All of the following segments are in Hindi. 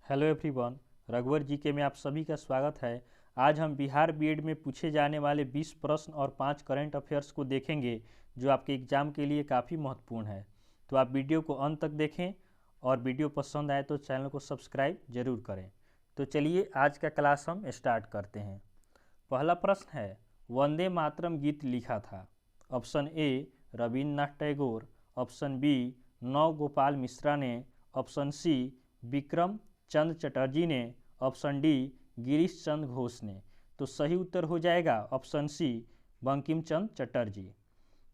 हेलो एवरीवन, रघुवर जीके में आप सभी का स्वागत है। आज हम बिहार बीएड में पूछे जाने वाले 20 प्रश्न और 5 करंट अफेयर्स को देखेंगे जो आपके एग्ज़ाम के लिए काफ़ी महत्वपूर्ण है। तो आप वीडियो को अंत तक देखें और वीडियो पसंद आए तो चैनल को सब्सक्राइब जरूर करें। तो चलिए आज का क्लास हम स्टार्ट करते हैं। पहला प्रश्न है, वंदे मातरम गीत लिखा था? Option A Rabindranath Tagore, option B Nau Gopal Mishra ने, ऑप्शन सी विक्रम चंद्र चटर्जी ने, ऑप्शन डी गिरीश चंद्र घोष ने। तो सही उत्तर हो जाएगा ऑप्शन सी बंकिम चंद्र चटर्जी।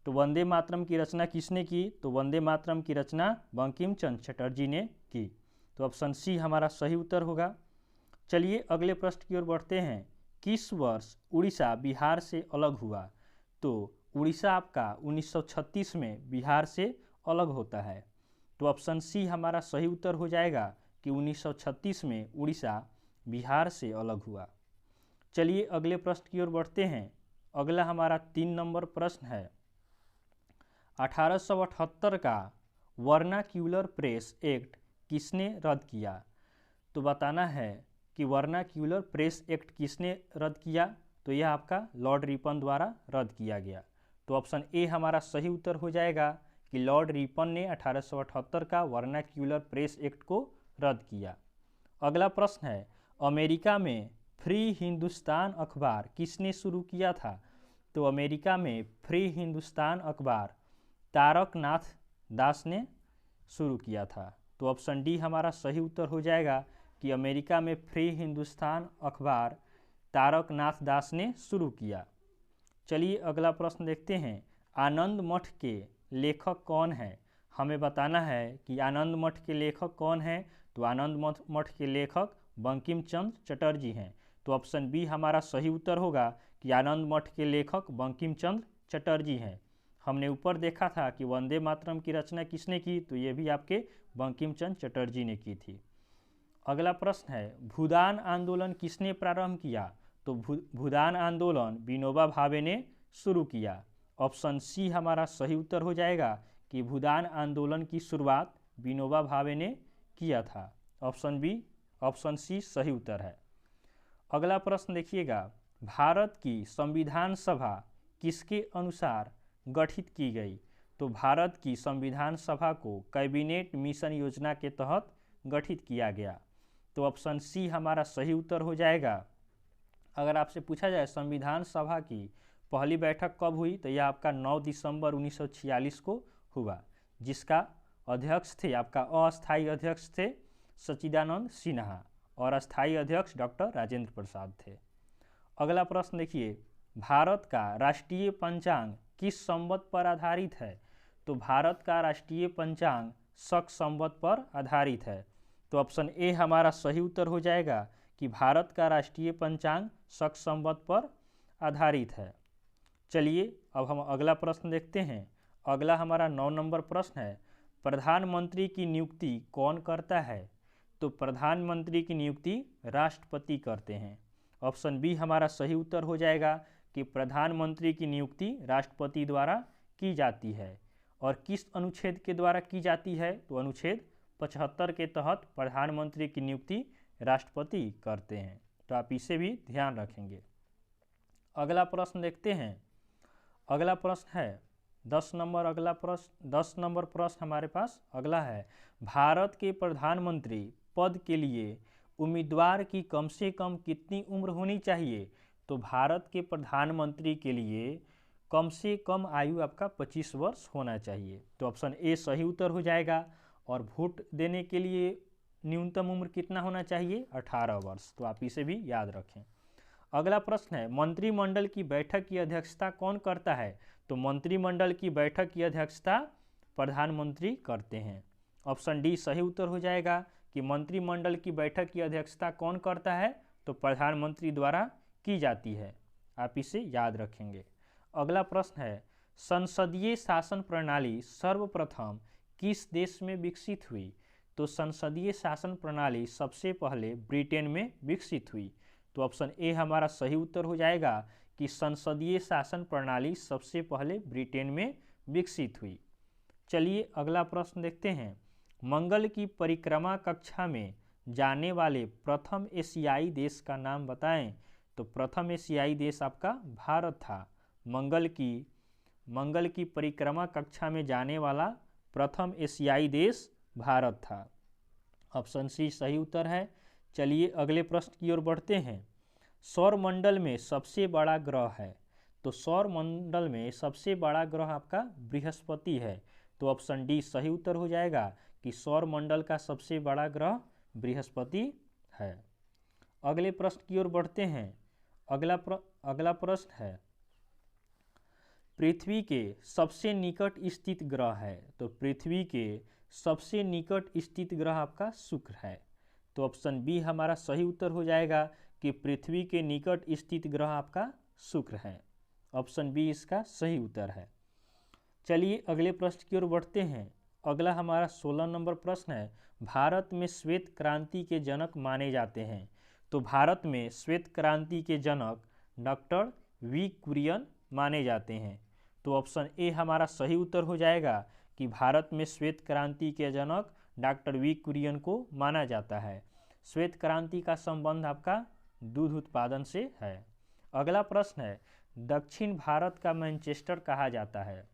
तो वंदे मातरम की रचना किसने की? तो वंदे मातरम की रचना बंकिम चंद्र चटर्जी ने की। तो ऑप्शन सी हमारा सही उत्तर होगा। चलिए अगले प्रश्न की ओर बढ़ते हैं। किस वर्ष उड़ीसा बिहार से अलग हुआ? तो उड़ीसा आपका 1936 में बिहार से अलग होता है। तो ऑप्शन सी हमारा सही उत्तर हो जाएगा कि 1936 में उड़ीसा बिहार से अलग हुआ। चलिए अगले प्रश्न की ओर बढ़ते हैं। अगला हमारा 3 नंबर प्रश्न है, 1878 का वर्नाक्यूलर प्रेस एक्ट किसने रद्द किया? तो बताना है कि वर्नाक्यूलर प्रेस एक्ट किसने रद्द किया। तो यह आपका लॉर्ड रिपन द्वारा रद्द किया गया। तो ऑप्शन ए हमारा सही उत्तर हो जाएगा कि लॉर्ड रिपन ने 1878 का वर्नाक्यूलर प्रेस एक्ट को रद्द किया। अगला प्रश्न है, अमेरिका में फ्री हिंदुस्तान अखबार किसने शुरू किया था? तो अमेरिका में फ्री हिंदुस्तान अखबार तारकनाथ दास ने शुरू किया था। तो ऑप्शन डी हमारा सही उत्तर हो जाएगा कि अमेरिका में फ्री हिंदुस्तान अखबार तारकनाथ दास ने शुरू किया। चलिए अगला प्रश्न देखते हैं, आनंद मठ के लेखक कौन है? हमें बताना है कि आनंद मठ के लेखक कौन हैं। तो आनंद मठ के लेखक बंकिम चंद्र चटर्जी हैं। तो ऑप्शन बी हमारा सही उत्तर होगा कि आनंद मठ के लेखक बंकिम चंद्र चटर्जी हैं। हमने ऊपर देखा था कि वंदे मातरम की रचना किसने की? तो ये भी आपके बंकिम चंद्र चटर्जी ने की थी। अगला प्रश्न है, भूदान आंदोलन किसने प्रारंभ किया? तो भूदान आंदोलन विनोबा भावे ने शुरू किया। ऑप्शन सी हमारा सही उत्तर हो जाएगा कि भूदान आंदोलन की शुरुआत विनोबा भावे ने किया था। ऑप्शन सी सही उत्तर है। अगला प्रश्न देखिएगा, भारत की संविधान सभा किसके अनुसार गठित की गई? तो भारत की संविधान सभा को कैबिनेट मिशन योजना के तहत गठित किया गया। तो ऑप्शन सी हमारा सही उत्तर हो जाएगा। अगर आपसे पूछा जाए संविधान सभा की पहली बैठक कब हुई, तो यह आपका 9 दिसंबर 1946 को हुआ, जिसका अध्यक्ष थे आपका अस्थायी अध्यक्ष थे सच्चिदानंद सिन्हा और अस्थायी अध्यक्ष डॉक्टर राजेंद्र प्रसाद थे। अगला प्रश्न देखिए, भारत का राष्ट्रीय पंचांग किस संवत पर आधारित है? तो भारत का राष्ट्रीय पंचांग शक संवत पर आधारित है। तो ऑप्शन ए हमारा सही उत्तर हो जाएगा कि भारत का राष्ट्रीय पंचांग शक संवत पर आधारित है। चलिए अब हम अगला प्रश्न देखते हैं। अगला हमारा 9 नंबर प्रश्न है, प्रधानमंत्री की नियुक्ति कौन करता है? तो प्रधानमंत्री की नियुक्ति राष्ट्रपति करते हैं। ऑप्शन बी हमारा सही उत्तर हो जाएगा कि प्रधानमंत्री की नियुक्ति राष्ट्रपति द्वारा की जाती है। और किस अनुच्छेद के द्वारा की जाती है? तो अनुच्छेद 75 के तहत प्रधानमंत्री की नियुक्ति राष्ट्रपति करते हैं। तो आप इसे भी ध्यान रखेंगे। अगला प्रश्न देखते हैं। अगला प्रश्न है 10 नंबर। अगला प्रश्न 10 नंबर प्रश्न हमारे पास अगला है, भारत के प्रधानमंत्री पद के लिए उम्मीदवार की कम से कम कितनी उम्र होनी चाहिए? तो भारत के प्रधानमंत्री के लिए कम से कम आयु आपका 25 वर्ष होना चाहिए। तो ऑप्शन ए सही उत्तर हो जाएगा। और वोट देने के लिए न्यूनतम उम्र कितना होना चाहिए? 18 वर्ष। तो आप इसे भी याद रखें। अगला प्रश्न है, मंत्रिमंडल की बैठक की अध्यक्षता कौन करता है? तो मंत्रिमंडल की बैठक की अध्यक्षता प्रधानमंत्री करते हैं। ऑप्शन डी सही उत्तर हो जाएगा कि मंत्रिमंडल की बैठक की अध्यक्षता कौन करता है? तो प्रधानमंत्री द्वारा की जाती है। आप इसे याद रखेंगे। अगला प्रश्न है, संसदीय शासन प्रणाली सर्वप्रथम किस देश में विकसित हुई? तो संसदीय शासन प्रणाली सबसे पहले ब्रिटेन में विकसित हुई। तो ऑप्शन ए हमारा सही उत्तर हो जाएगा कि संसदीय शासन प्रणाली सबसे पहले ब्रिटेन में विकसित हुई। चलिए अगला प्रश्न देखते हैं। मंगल की परिक्रमा कक्षा में जाने वाले प्रथम एशियाई देश का नाम बताएं। तो प्रथम एशियाई देश आपका भारत था। मंगल की परिक्रमा कक्षा में जाने वाला प्रथम एशियाई देश भारत था। ऑप्शन सी सही उत्तर है। चलिए अगले प्रश्न की ओर बढ़ते हैं। सौरमंडल में सबसे बड़ा ग्रह है। तो सौरमंडल में सबसे बड़ा ग्रह आपका बृहस्पति है। तो ऑप्शन डी सही उत्तर हो जाएगा कि सौरमंडल का सबसे बड़ा ग्रह बृहस्पति है। अगले प्रश्न की ओर बढ़ते हैं। अगला प्रश्न है, पृथ्वी के सबसे निकट स्थित ग्रह है। तो पृथ्वी के सबसे निकट स्थित ग्रह आपका शुक्र है। तो ऑप्शन बी हमारा सही उत्तर हो जाएगा कि पृथ्वी के निकट स्थित ग्रह आपका शुक्र है। ऑप्शन बी इसका सही उत्तर है। चलिए अगले प्रश्न की ओर बढ़ते हैं। अगला हमारा 16 नंबर प्रश्न है, भारत में श्वेत क्रांति के जनक माने जाते हैं। तो भारत में श्वेत क्रांति के जनक डॉक्टर वी कुरियन माने जाते हैं। तो ऑप्शन ए हमारा सही उत्तर हो जाएगा कि भारत में श्वेत क्रांति के जनक डॉक्टर वी कुरियन को माना जाता है। श्वेत क्रांति का संबंध आपका दूध उत्पादन से है। अगला प्रश्न है, दक्षिण भारत का मैनचेस्टर कहा जाता है।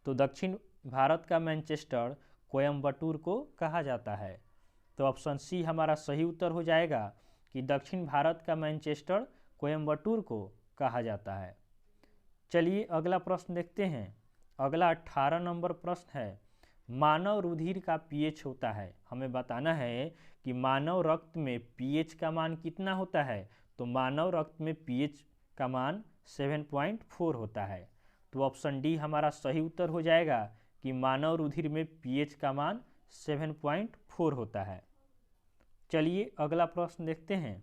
तो दक्षिण भारत का मैनचेस्टर कोयम्बटूर को कहा जाता है। तो ऑप्शन सी हमारा सही उत्तर हो जाएगा कि दक्षिण भारत का मैनचेस्टर कोयम्बटूर को कहा जाता है। चलिए अगला प्रश्न देखते हैं। अगला 18 नंबर प्रश्न है, मानव रुधिर का पीएच होता है। हमें बताना है कि मानव रक्त में पीएच का मान कितना होता है। तो मानव रक्त में पीएच का मान 7.4 होता है। तो ऑप्शन डी हमारा सही उत्तर हो जाएगा कि मानव रुधिर में पीएच का मान 7.4 होता है। चलिए अगला प्रश्न देखते हैं,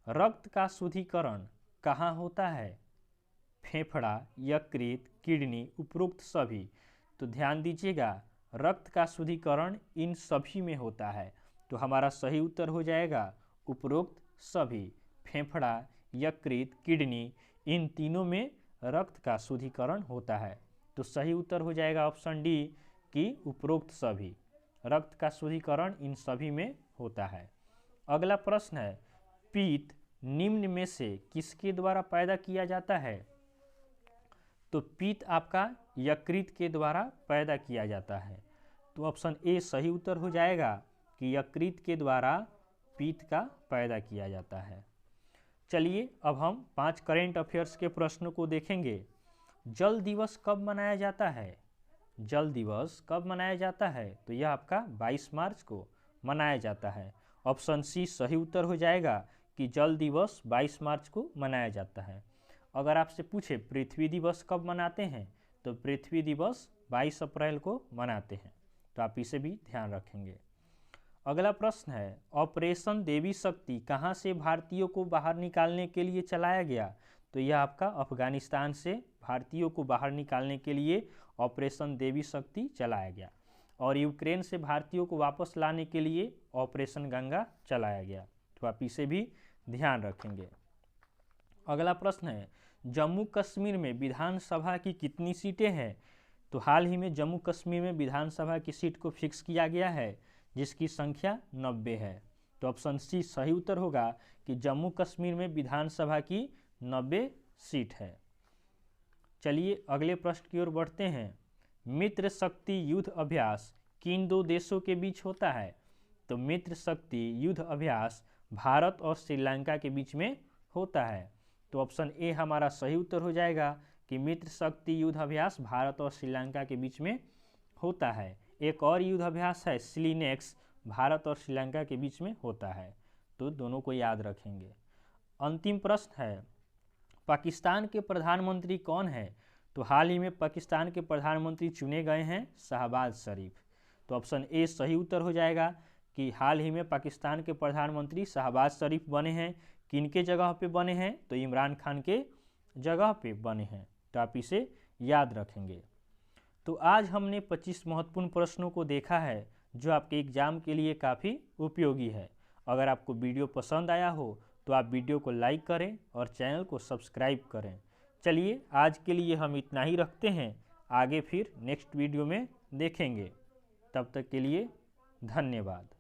रक्त का शुद्धिकरण कहाँ होता है। फेफड़ा, यकृत, किडनी, उपरोक्त सभी। तो ध्यान दीजिएगा, रक्त का शुद्धिकरण इन सभी में होता है। तो हमारा सही उत्तर हो जाएगा उपरोक्त सभी। फेफड़ा, यकृत, किडनी, इन तीनों में रक्त का शुद्धिकरण होता है। तो सही उत्तर हो जाएगा ऑप्शन डी कि उपरोक्त सभी। रक्त का शुद्धिकरण इन सभी में होता है। अगला प्रश्न है, पित्त निम्न में से किसके द्वारा पैदा किया जाता है। तो पित्त आपका यकृत के द्वारा पैदा किया जाता है। तो ऑप्शन ए सही उत्तर हो जाएगा कि यकृत के द्वारा पित्त का पैदा किया जाता है। चलिए अब हम 5 करेंट अफेयर्स के प्रश्नों को देखेंगे। जल दिवस कब मनाया जाता है। जल दिवस कब मनाया जाता है। तो यह आपका 22 मार्च को मनाया जाता है। ऑप्शन सी सही उत्तर हो जाएगा कि जल दिवस 22 मार्च को मनाया जाता है। अगर आपसे पूछे पृथ्वी दिवस कब मनाते हैं, तो पृथ्वी दिवस 22 अप्रैल को मनाते हैं। तो आप इसे भी ध्यान रखेंगे। अगला प्रश्न है, ऑपरेशन देवी शक्ति कहाँ से भारतीयों को बाहर निकालने के लिए चलाया गया। तो यह आपका अफगानिस्तान से भारतीयों को बाहर निकालने के लिए ऑपरेशन देवी शक्ति चलाया गया। और यूक्रेन से भारतीयों को वापस लाने के लिए ऑपरेशन गंगा चलाया गया। तो आप इसे भी ध्यान रखेंगे। अगला प्रश्न है, जम्मू कश्मीर में विधानसभा की कितनी सीटें हैं। तो हाल ही में जम्मू कश्मीर में विधानसभा की सीट को फिक्स किया गया है, जिसकी संख्या 90 है। तो ऑप्शन सी सही उत्तर होगा कि जम्मू कश्मीर में विधानसभा की 90 सीट है। चलिए अगले प्रश्न की ओर बढ़ते हैं। मित्र शक्ति युद्ध अभ्यास किन 2 देशों के बीच होता है। तो मित्र शक्ति युद्ध अभ्यास भारत और श्रीलंका के बीच में होता है। तो ऑप्शन ए हमारा सही उत्तर हो जाएगा कि मित्र शक्ति युद्ध अभ्यास भारत और श्रीलंका के बीच में होता है। एक और युद्ध अभ्यास है सिलीनेक्स, भारत और श्रीलंका के बीच में होता है। तो दोनों को याद रखेंगे। अंतिम प्रश्न है, पाकिस्तान के प्रधानमंत्री कौन है। तो हाल ही में पाकिस्तान के प्रधानमंत्री चुने गए हैं शहबाज शरीफ। तो ऑप्शन ए सही उत्तर हो जाएगा कि हाल ही में पाकिस्तान के प्रधानमंत्री शहबाज शरीफ बने हैं। किनके जगह पे बने हैं। तो इमरान खान के जगह पे बने हैं। तो आप इसे याद रखेंगे। तो आज हमने 25 महत्वपूर्ण प्रश्नों को देखा है, जो आपके एग्जाम के लिए काफ़ी उपयोगी है। अगर आपको वीडियो पसंद आया हो तो आप वीडियो को लाइक करें और चैनल को सब्सक्राइब करें। चलिए आज के लिए हम इतना ही रखते हैं, आगे फिर नेक्स्ट वीडियो में देखेंगे। तब तक के लिए धन्यवाद।